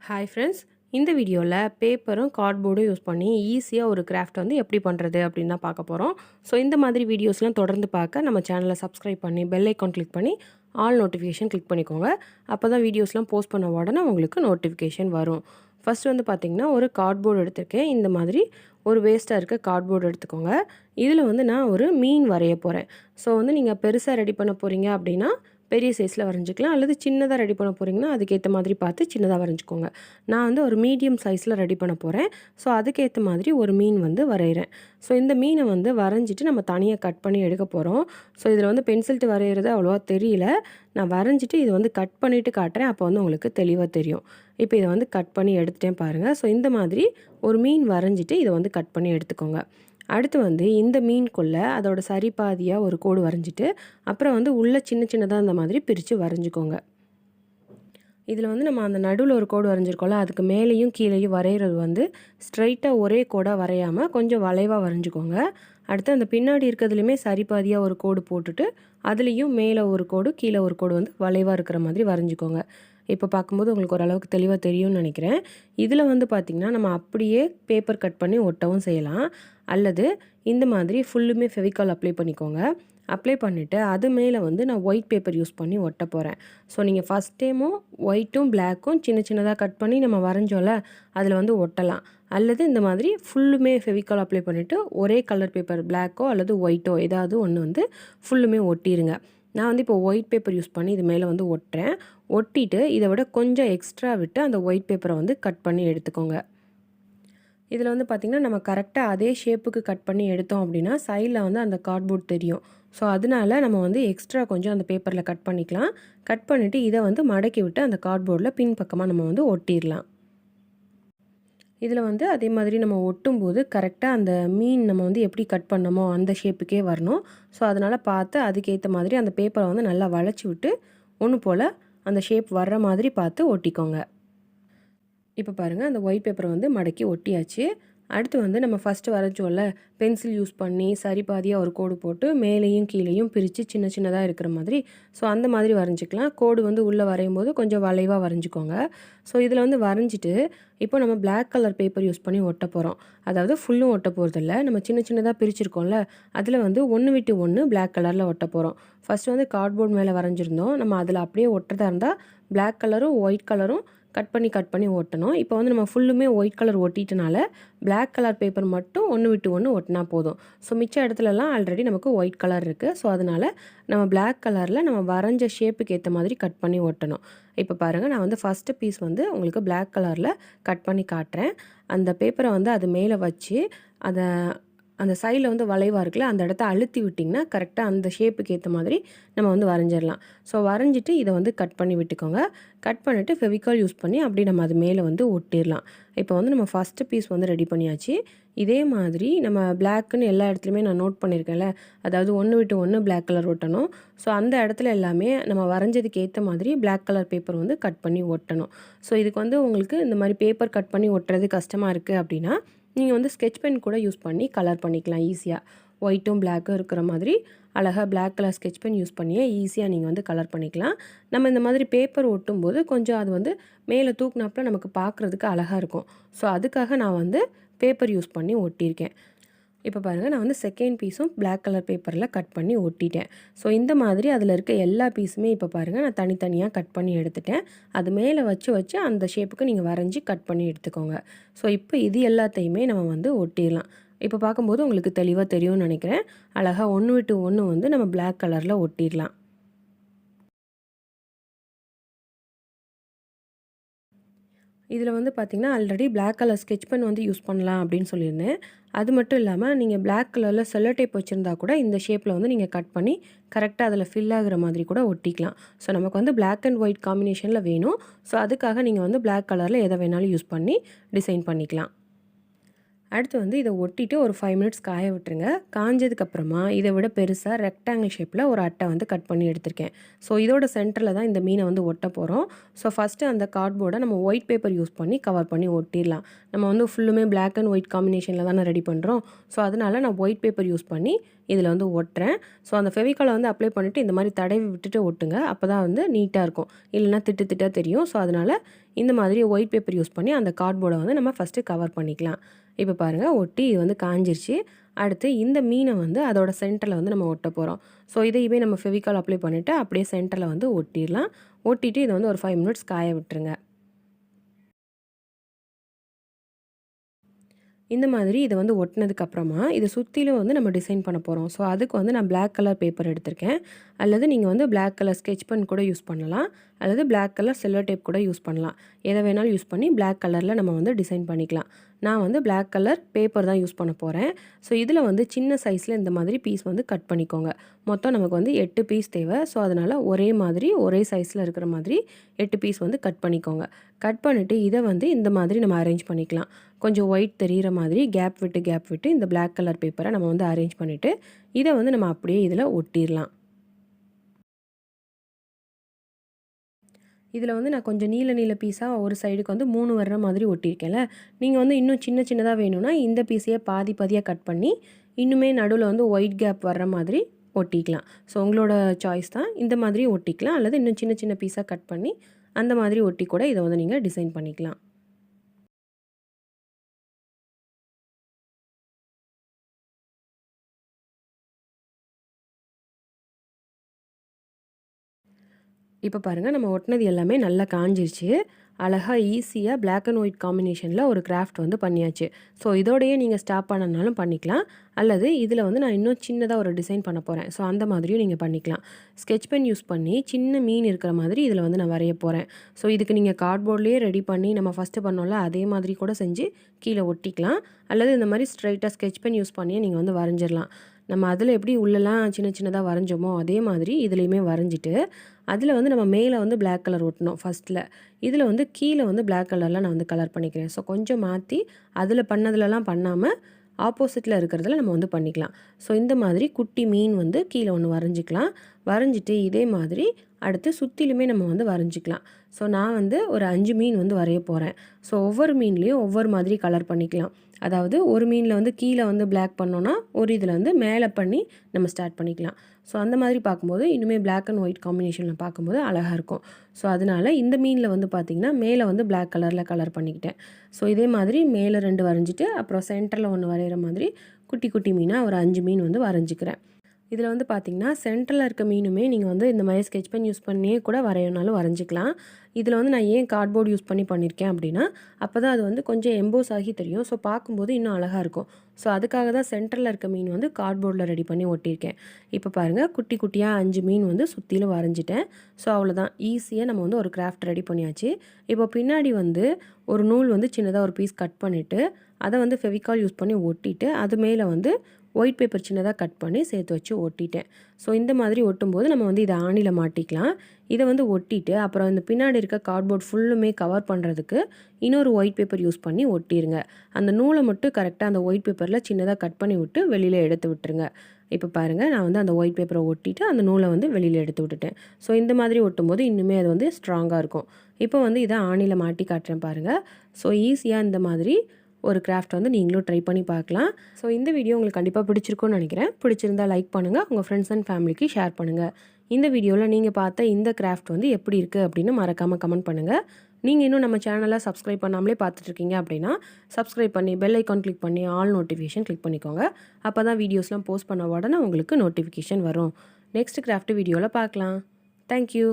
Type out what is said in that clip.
Hi friends, இந்த வீடியோவில் பேப்பரும் கார்ட்போர்டும் யூஸ் பண்ணி ஈஸியாக ஒரு கிராஃப்ட் வந்து எப்படி பண்ணுறது அப்படின்னு தான் பார்க்க போகிறோம். ஸோ இந்த மாதிரி வீடியோஸ்லாம் தொடர்ந்து பார்க்க நம்ம சேனலை சப்ஸ்கிரைப் பண்ணி பெல் ஐக்கான் கிளிக் பண்ணி ஆல் நோட்டிஃபிகேஷன் கிளிக் பண்ணிக்கோங்க. அப்போ தான் வீடியோஸ்லாம் போஸ்ட் பண்ண உடனே உங்களுக்கு நோட்டிஃபிகேஷன் வரும். ஃபஸ்ட் வந்து பார்த்திங்கன்னா ஒரு கார்ட்போர்டு எடுத்திருக்கேன். இந்த மாதிரி ஒரு வேஸ்ட்டாக இருக்க கார்ட்போர்டு எடுத்துக்கோங்க. இதில் வந்து நான் ஒரு மீன் வரைய போகிறேன். ஸோ வந்து நீங்கள் பெருசாக ரெடி பண்ண போகிறீங்க அப்படின்னா பெரிய சைஸில் வரைஞ்சிக்கலாம், அல்லது சின்னதாக ரெடி பண்ண போகிறீங்கன்னா அதுக்கேற்ற மாதிரி பார்த்து சின்னதாக வரைஞ்சிக்கோங்க. நான் வந்து ஒரு மீடியம் சைஸில் ரெடி பண்ண போகிறேன். ஸோ அதுக்கேற்ற மாதிரி ஒரு மீன் வந்து வரைகிறேன். ஸோ இந்த மீனை வந்து வரைஞ்சிட்டு நம்ம தனியாக கட் பண்ணி எடுக்க போகிறோம். ஸோ இதில் வந்து பென்சில்ட்டு வரைகிறது அவ்வளோவா தெரியல. நான் வரைஞ்சிட்டு இதை வந்து கட் பண்ணிவிட்டு காட்டுறேன். அப்போ வந்து உங்களுக்கு தெளிவாக தெரியும். இப்போ இதை வந்து கட் பண்ணி எடுத்துட்டேன் பாருங்கள். ஸோ இந்த மாதிரி ஒரு மீன் வரைஞ்சிட்டு இதை வந்து கட் பண்ணி எடுத்துக்கோங்க. அடுத்து வந்து இந்த மீனுக்குள்ளே அதோட சரி பாதியாக ஒரு கோடு வரைஞ்சிட்டு அப்புறம் வந்து உள்ளே சின்ன சின்னதாக இந்த மாதிரி பிரித்து வரைஞ்சிக்கோங்க. இதில் வந்து நம்ம அந்த நடுவில் ஒரு கோடு வரைஞ்சிருக்கோம்ல, அதுக்கு மேலேயும் கீழேயும் வரைகிறது வந்து ஸ்ட்ரைட்டாக ஒரே கோடாக வரையாமல் கொஞ்சம் வளைவாக வரைஞ்சிக்கோங்க. அடுத்து அந்த பின்னாடி இருக்கிறதுலையுமே சரி பாதியாக ஒரு கோடு போட்டுட்டு அதுலேயும் மேலே ஒரு கோடு கீழே ஒரு கோடு வந்து வளைவாக இருக்கிற மாதிரி வரைஞ்சிக்கோங்க. இப்போ பார்க்கும்போது உங்களுக்கு ஓரளவுக்கு தெளிவாக தெரியும்னு நினைக்கிறேன். இதில் வந்து பார்த்திங்கன்னா நம்ம அப்படியே பேப்பர் கட் பண்ணி ஒட்டவும் செய்யலாம், அல்லது இந்த மாதிரி ஃபுல்லுமே ஃபெவிகால் அப்ளை பண்ணிக்கோங்க. அப்ளை பண்ணிவிட்டு அது மேலே வந்து நான் ஒயிட் பேப்பர் யூஸ் பண்ணி ஒட்ட போகிறேன். ஸோ நீங்கள் ஃபஸ்ட் டைமும் ஒயிட்டும் பிளாக்கும் சின்ன சின்னதாக கட் பண்ணி நம்ம வரைஞ்சோல அதில் வந்து ஒட்டலாம், அல்லது இந்த மாதிரி ஃபுல்லுமே ஃபெவிகால் அப்ளை பண்ணிவிட்டு ஒரே கலர் பேப்பர் பிளாக்கோ அல்லது ஒயிட்டோ ஏதாவது ஒன்று வந்து ஃபுல்லுமே ஒட்டிடுங்க. நான் வந்து இப்போ ஒயிட் பேப்பர் யூஸ் பண்ணி இது மேலே வந்து ஒட்டுறேன். ஒட்டிட்டு இதை விட கொஞ்சம் எக்ஸ்ட்ரா விட்டு அந்த ஒயிட் பேப்பரை வந்து கட் பண்ணி எடுத்துக்கோங்க. இதில் வந்து பார்த்திங்கன்னா நம்ம கரெக்டாக அதே ஷேப்புக்கு கட் பண்ணி எடுத்தோம் அப்படின்னா சைடில் வந்து அந்த கார்ட்போர்ட் தெரியும். ஸோ அதனால நம்ம வந்து எக்ஸ்ட்ரா கொஞ்சம் அந்த பேப்பரில் கட் பண்ணிக்கலாம். கட் பண்ணிவிட்டு இதை வந்து மடக்கி விட்டு அந்த கார்ட்போர்டில் பின் பக்கமாக நம்ம வந்து ஒட்டிடலாம். இதில் வந்து அதே மாதிரி நம்ம ஒட்டும்போது கரெக்டாக அந்த மீன் நம்ம வந்து எப்படி கட் பண்ணமோ அந்த ஷேப்புக்கே வரணும். ஸோ அதனால் பார்த்து அதுக்கேற்ற மாதிரி அந்த பேப்பரை வந்து நல்லா வளைச்சி விட்டு ஒன்று போல் அந்த ஷேப் வர்ற மாதிரி பார்த்து ஒட்டிக்கோங்க. இப்போ பாருங்கள், அந்த ஒயிட் பேப்பரை வந்து மடக்கி ஒட்டியாச்சு. அடுத்து வந்து நம்ம ஃபஸ்ட்டு வரைஞ்சோம்ல, பென்சில் யூஸ் பண்ணி சரி பாதியாக ஒரு கோடு போட்டு மேலேயும் கீழேயும் பிரித்து சின்ன சின்னதாக இருக்கிற மாதிரி, ஸோ அந்த மாதிரி வரைஞ்சிக்கலாம். கோடு வந்து உள்ளே வரையும் போது கொஞ்சம் வளைவாக வரைஞ்சிக்கோங்க. ஸோ இதில் வந்து வரைஞ்சிட்டு இப்போ நம்ம பிளாக் கலர் பேப்பர் யூஸ் பண்ணி ஒட்ட போகிறோம். அதாவது ஃபுல்லும் ஒட்ட போகிறதில்ல, நம்ம சின்ன சின்னதாக பிரிச்சிருக்கோம்ல அதில் வந்து ஒன்று விட்டு ஒன்று பிளாக் கலரில் ஒட்ட போகிறோம். ஃபஸ்ட்டு வந்து கார்ட்போர்ட் மேலே வரைஞ்சிருந்தோம், நம்ம அதில் அப்படியே ஒட்டுறதா இருந்தால் பிளாக் கலரும் ஒயிட் கலரும் கட் பண்ணி ஒட்டணும். இப்போ வந்து நம்ம ஃபுல்லுமே ஒயிட் கலர் ஒட்டிட்டனால பிளாக் கலர் பேப்பர் மட்டும் ஒன்று விட்டு ஒன்று ஒட்டினா போதும். ஸோ மிச்ச இடத்துலலாம் ஆல்ரெடி நமக்கு ஒயிட் கலர் இருக்குது. ஸோ அதனால் நம்ம பிளாக் கலரில் நம்ம வரைஞ்ச ஷேப்புக்கு ஏற்ற மாதிரி கட் பண்ணி ஒட்டணும். இப்போ பாருங்கள், நான் வந்து ஃபஸ்ட்டு பீஸ் வந்து உங்களுக்கு பிளாக் கலரில் கட் பண்ணி காட்டுறேன். அந்த பேப்பரை வந்து அது மேலே வச்சு அதை அந்த சைடில் வந்து வளைவாக இருக்குல்ல அந்த இடத்த அழுத்தி விட்டிங்கன்னா கரெக்டாக அந்த ஷேப்புக்கு ஏற்ற மாதிரி நம்ம வந்து வரைஞ்சிடலாம். ஸோ வரைஞ்சிட்டு இதை வந்து கட் பண்ணி விட்டுக்கோங்க. கட் பண்ணிவிட்டு ஃபெவிகால் யூஸ் பண்ணி அப்படி நம்ம அது மேலே வந்து ஒட்டிடலாம். இப்போ வந்து நம்ம ஃபஸ்ட்டு பீஸ் வந்து ரெடி பண்ணியாச்சு. இதே மாதிரி நம்ம பிளாக்குன்னு எல்லா இடத்துலையுமே நான் நோட் பண்ணியிருக்கேன்ல, அதாவது ஒன்று விட்டு ஒன்று பிளாக் கலர் ஒட்டணும். ஸோ அந்த இடத்துல எல்லாமே நம்ம வரைஞ்சதுக்கு ஏற்ற மாதிரி பிளாக் கலர் பேப்பர் வந்து கட் பண்ணி ஒட்டணும். ஸோ இதுக்கு வந்து உங்களுக்கு இந்த மாதிரி பேப்பர் கட் பண்ணி ஒட்டுறது கஷ்டமாக இருக்குது அப்படின்னா நீங்கள் வந்து ஸ்கெட்ச் பென் கூட யூஸ் பண்ணி கலர் பண்ணிக்கலாம் ஈஸியாக. ஒயிட்டும் பிளாக்கும் இருக்கிற மாதிரி அழகாக black colour sketch pen use பண்ணியே ஈஸியாக நீங்கள் வந்து கலர் பண்ணிக்கலாம். நம்ம இந்த மாதிரி பேப்பர் ஒட்டும்போது கொஞ்சம் அது வந்து மேலே தூக்குனாப்பில் நமக்கு பார்க்குறதுக்கு அழகாக இருக்கும். ஸோ அதுக்காக நான் வந்து பேப்பர் யூஸ் பண்ணி ஒட்டியிருக்கேன். இப்போ பாருங்கள், நான் வந்து செகண்ட் பீஸும் பிளாக் கலர் பேப்பரில் கட் பண்ணி ஒட்டிட்டேன். ஸோ இந்த மாதிரி அதில் இருக்க எல்லா பீஸுமே இப்போ பாருங்கள் நான் தனித்தனியாக கட் பண்ணி எடுத்துட்டேன். அது மேலே வச்சு அந்த ஷேப்புக்கு நீங்கள் வரைஞ்சி கட் பண்ணி எடுத்துக்கோங்க. ஸோ இப்போ இது எல்லாத்தையுமே நம்ம வந்து ஒட்டிடலாம். இப்போ பார்க்கும்போது உங்களுக்கு தெளிவாக தெரியும்னு நினைக்கிறேன். அழகாக ஒன்று விட்டு ஒன்று வந்து நம்ம பிளாக் கலரில் ஒட்டிடலாம். இதில் வந்து பார்த்திங்கன்னா already black colour sketch pen வந்து யூஸ் பண்ணலாம் அப்படின்னு சொல்லியிருந்தேன். அது மட்டும் இல்லாமல் நீங்கள் பிளாக் கலரில் செல்லோ டேப் வச்சுருந்தா கூட இந்த ஷேப்பில் வந்து நீங்கள் கட் பண்ணி கரெக்டாக அதில் ஃபில் ஆகிற மாதிரி கூட ஒட்டிக்கலாம். ஸோ நமக்கு வந்து பிளாக் அண்ட் ஒயிட் காம்பினேஷனில் வேணும். ஸோ அதுக்காக நீங்கள் வந்து பிளாக் கலரில் எதை வேணாலும் யூஸ் பண்ணி டிசைன் பண்ணிக்கலாம். அடுத்து வந்து இதை ஒட்டிட்டு ஒரு 5 மினிட்ஸ் காய விட்டுருங்க. காஞ்சதுக்கப்புறமா இதை விட பெருசாக ரெக்டாங்கிள் ஷேப்பில் ஒரு அட்டை வந்து கட் பண்ணி எடுத்திருக்கேன். ஸோ இதோட சென்டரில் தான் இந்த மீனை வந்து ஒட்ட போகிறோம். ஸோ ஃபஸ்ட்டு அந்த கார்ட்போர்டை நம்ம ஒயிட் பேப்பர் யூஸ் பண்ணி கவர் பண்ணி ஒட்டிடலாம். நம்ம வந்து ஃபுல்லுமே பிளாக் அண்ட் ஒயிட் காம்பினேஷனில் தானே ரெடி பண்ணுறோம். ஸோ அதனால் நான் ஒயிட் பேப்பர் யூஸ் பண்ணி இதில் வந்து ஒட்டுறேன். ஸோ அந்த ஃபெவிகாலை வந்து அப்ளை பண்ணிவிட்டு இந்த மாதிரி தடவி விட்டுட்டு ஒட்டுங்க. அப்போ தான் வந்து நீட்டாக இருக்கும், இல்லைனா திட்டாக தெரியும். ஸோ அதனால் இந்த மாதிரி ஒயிட் பேப்பர் யூஸ் பண்ணி அந்த கார்ட்போர்டை வந்து நம்ம ஃபஸ்ட்டு கவர் பண்ணிக்கலாம். இப்போ பாருங்கள் ஒட்டி இது வந்து காஞ்சிருச்சு. அடுத்து இந்த மீனை வந்து அதோட சென்டரில் வந்து நம்ம ஒட்ட போகிறோம். ஸோ இதையுமே நம்ம ஃபெவிகால் அப்ளை பண்ணிவிட்டு அப்படியே சென்டரில் வந்து ஒட்டிடலாம். ஒட்டிட்டு இதை வந்து ஒரு 5 மினிட்ஸ் காய விட்டுருங்க. இந்த மாதிரி இதை வந்து ஒட்டினதுக்கப்புறமா இதை சுற்றிலும் வந்து நம்ம டிசைன் பண்ண போகிறோம். ஸோ அதுக்கு வந்து நான் பிளாக் கலர் பேப்பர் எடுத்திருக்கேன். அல்லது நீங்கள் வந்து பிளாக் கலர் ஸ்கெட்ச் பென் கூட யூஸ் பண்ணலாம். அல்லது பிளாக் கலர் செல்லோ டேப் கூட யூஸ் பண்ணலாம். எதை வேணாலும் யூஸ் பண்ணி பிளாக் கலரில் நம்ம வந்து டிசைன் பண்ணிக்கலாம். நான் வந்து பிளாக் கலர் பேப்பர் தான் யூஸ் பண்ண போகிறேன். ஸோ இதில் வந்து சின்ன சைஸில் இந்த மாதிரி பீஸ் வந்து கட் பண்ணிக்கோங்க. மொத்தம் நமக்கு வந்து 8 பீஸ் தேவை. ஸோ அதனால் ஒரே மாதிரி ஒரே சைஸில் இருக்கிற மாதிரி 8 பீஸ் வந்து கட் பண்ணிக்கோங்க. கட் பண்ணிவிட்டு இதை வந்து இந்த மாதிரி நம்ம அரேஞ்ச் பண்ணிக்கலாம். கொஞ்சம் ஒயிட் தெரிகிற மாதிரி கேப் விட்டு இந்த பிளாக் கலர் பேப்பரை நம்ம வந்து அரேஞ்ச் பண்ணிவிட்டு இதை வந்து நம்ம அப்படியே இதில் ஒட்டிடலாம். இதில் வந்து நான் கொஞ்சம் நீல பீஸாக ஒரு சைடுக்கு வந்து 3 வர்ற மாதிரி ஒட்டியிருக்கேன்ல. நீங்கள் வந்து இன்னும் சின்னதாக வேணும்னா இந்த பீஸையே பாதியாக கட் பண்ணி இன்னுமே நடுவில் வந்து ஒயிட் கேப் வர்ற மாதிரி ஒட்டிக்கலாம். ஸோ உங்களோட சாய்ஸ் தான். இந்த மாதிரி ஒட்டிக்கலாம். அல்லது இன்னும் சின்ன பீஸாக கட் பண்ணி அந்த மாதிரி ஒட்டி கூட இதை வந்து நீங்கள் டிசைன் பண்ணிக்கலாம். இப்போ பாருங்கள் நம்ம ஒட்டினது எல்லாமே நல்லா காஞ்சிருச்சு. அழகாக ஈஸியாக பிளாக் அண்ட் ஒயிட் காம்பினேஷனில் ஒரு கிராஃப்ட் வந்து பண்ணியாச்சு. ஸோ இதோடையே நீங்கள் ஸ்டாப் பண்ணனாலும் பண்ணிக்கலாம். அல்லது இதில் வந்து நான் இன்னும் சின்னதாக ஒரு டிசைன் பண்ண போகிறேன். ஸோ அந்த மாதிரியும் நீங்கள் பண்ணிக்கலாம். ஸ்கெட்ச் பென் யூஸ் பண்ணி சின்ன மீன் இருக்கிற மாதிரி இதில் வந்து நான் வரைய போகிறேன். ஸோ இதுக்கு நீங்கள் கார்ட்போர்ட்லேயே ரெடி பண்ணி நம்ம ஃபஸ்ட்டு பண்ணோம்ல அதே மாதிரி கூட செஞ்சு கீழே ஒட்டிக்கலாம். அல்லது இந்த மாதிரி ஸ்ட்ரைட்டாக ஸ்கெட்ச் பென் யூஸ் பண்ணியே நீங்கள் வந்து வரைஞ்சிடலாம். நம்ம அதில் எப்படி உள்ளெல்லாம் சின்னதாக வரைஞ்சோமோ அதே மாதிரி இதுலேயுமே வரைஞ்சிட்டு அதில் வந்து நம்ம மேலே வந்து பிளாக் கலர் ஒட்டணும் ஃபஸ்ட்டில். இதில் வந்து கீழே வந்து பிளாக் கலரில் நான் வந்து கலர் பண்ணிக்கிறேன். ஸோ கொஞ்சம் மாற்றி அதில் பண்ணதுலலாம் பண்ணாமல் ஆப்போசிட்டில் இருக்கிறதுல நம்ம வந்து பண்ணிக்கலாம். ஸோ இந்த மாதிரி குட்டி மீன் வந்து கீழே ஒன்று வரைஞ்சிக்கலாம். வரைஞ்சிட்டு இதே மாதிரி அடுத்து சுற்றிலுமே நம்ம வந்து வரைஞ்சிக்கலாம். ஸோ நான் வந்து ஒரு 5 மீன் வந்து வரைய போகிறேன். ஸோ ஒவ்வொரு மீன்லேயும் ஒவ்வொரு மாதிரி கலர் பண்ணிக்கலாம். அதாவது ஒரு மீனில் வந்து கீழே வந்து பிளாக் பண்ணோன்னா ஒரு இதில் வந்து மேலே பண்ணி நம்ம ஸ்டார்ட் பண்ணிக்கலாம். ஸோ அந்த மாதிரி பார்க்கும்போது இன்னுமே பிளாக் அண்ட் ஒயிட் காம்பினேஷனில் பார்க்கும்போது அழகாக இருக்கும். ஸோ அதனால் இந்த மீனில் வந்து பார்த்திங்கன்னா மேலே வந்து பிளாக் கலரில் கலர் பண்ணிக்கிட்டேன். ஸோ இதே மாதிரி மேலே 2 வரைஞ்சிட்டு அப்புறம் சென்டரில் 1 வரைகிற மாதிரி குட்டி மீனாக ஒரு 5 மீன் வந்து வரைஞ்சிக்கிறேன். இதில் வந்து பார்த்திங்கன்னா சென்டரில் இருக்க மீனுமே நீங்கள் வந்து இந்த மாதிரி ஸ்கெட்ச் பென் யூஸ் பண்ணியே கூட வரையனாலும் வரைஞ்சிக்கலாம். இதில் வந்து நான் ஏன் கார்ட்போர்டு யூஸ் பண்ணியிருக்கேன் அப்படின்னா அப்போ தான் அது வந்து கொஞ்சம் எம்போஸ் ஆகி தெரியும். ஸோ பார்க்கும்போது இன்னும் அழகாக இருக்கும். ஸோ அதுக்காக தான் சென்டரில் இருக்க மீன் வந்து கார்ட்போர்டில் ரெடி பண்ணி ஒட்டியிருக்கேன். இப்போ பாருங்கள் குட்டியாக 5 மீன் வந்து சுற்றிலும் வரைஞ்சிட்டேன். ஸோ அவ்வளோதான், ஈஸியாக நம்ம வந்து ஒரு கிராஃப்ட் ரெடி பண்ணியாச்சு. இப்போ பின்னாடி வந்து ஒரு நூல் வந்து சின்னதாக ஒரு பீஸ் கட் பண்ணிவிட்டு அதை வந்து ஃபெவிகால் யூஸ் பண்ணி ஒட்டிட்டு அது மேலே வந்து ஒயிட் பேப்பர் சின்னதாக கட் பண்ணி சேர்த்து வச்சு ஒட்டிட்டேன். ஸோ இந்த மாதிரி ஒட்டும்போது நம்ம வந்து இதை ஆணியில் மாட்டிக்கலாம். இதை வந்து ஒட்டிட்டு அப்புறம் இந்த பின்னாடி இருக்க கார்ட்போர்ட் ஃபுல்லுமே கவர் பண்ணுறதுக்கு இன்னொரு ஒயிட் பேப்பர் யூஸ் பண்ணி ஒட்டிடுங்க. அந்த நூலை மட்டும் கரெக்டாக அந்த ஒயிட் பேப்பரில் சின்னதாக கட் பண்ணி விட்டு வெளியில் எடுத்து விட்டுருங்க. இப்போ பாருங்கள் நான் வந்து அந்த ஒயிட் பேப்பரை ஒட்டிட்டு அந்த நூலை வந்து வெளியில் எடுத்து விட்டுட்டேன். ஸோ இந்த மாதிரி ஒட்டும்போது இன்னுமே அது வந்து ஸ்ட்ராங்காக இருக்கும். இப்போ வந்து இதை ஆணியில் மாட்டி காட்டுறேன் பாருங்கள். ஸோ ஈஸியாக இந்த மாதிரி ஒரு கிராஃப்ட் வந்து நீங்களும் ட்ரை பண்ணி பார்க்கலாம். ஸோ இந்த வீடியோ உங்களுக்கு கண்டிப்பாக பிடிச்சிருக்கும்னு நினைக்கிறேன். பிடிச்சிருந்தா லைக் பண்ணுங்கள், உங்கள் ஃப்ரெண்ட்ஸ் அண்ட் ஃபேமிலிக்கு ஷேர் பண்ணுங்கள். இந்த வீடியோவில் நீங்கள் பார்த்த இந்த கிராஃப்ட் வந்து எப்படி இருக்குது அப்படின்னு மறக்காமல் கமெண்ட் பண்ணுங்கள். நீங்கள் இன்னும் நம்ம சேனலை சப்ஸ்கிரைப் பண்ணாமலே பார்த்துட்ருக்கீங்க அப்படின்னா சப்ஸ்கிரைப் பண்ணி பெல் ஐக்கான் கிளிக் பண்ணி ஆல் நோட்டிஃபிகேஷன் கிளிக் பண்ணிக்கோங்க. அப்போ தான் வீடியோஸ்லாம் போஸ்ட் பண்ண உடனே உங்களுக்கு நோட்டிஃபிகேஷன் வரும். நெக்ஸ்ட் கிராஃப்ட் வீடியோவில் பார்க்கலாம். தேங்க்யூ.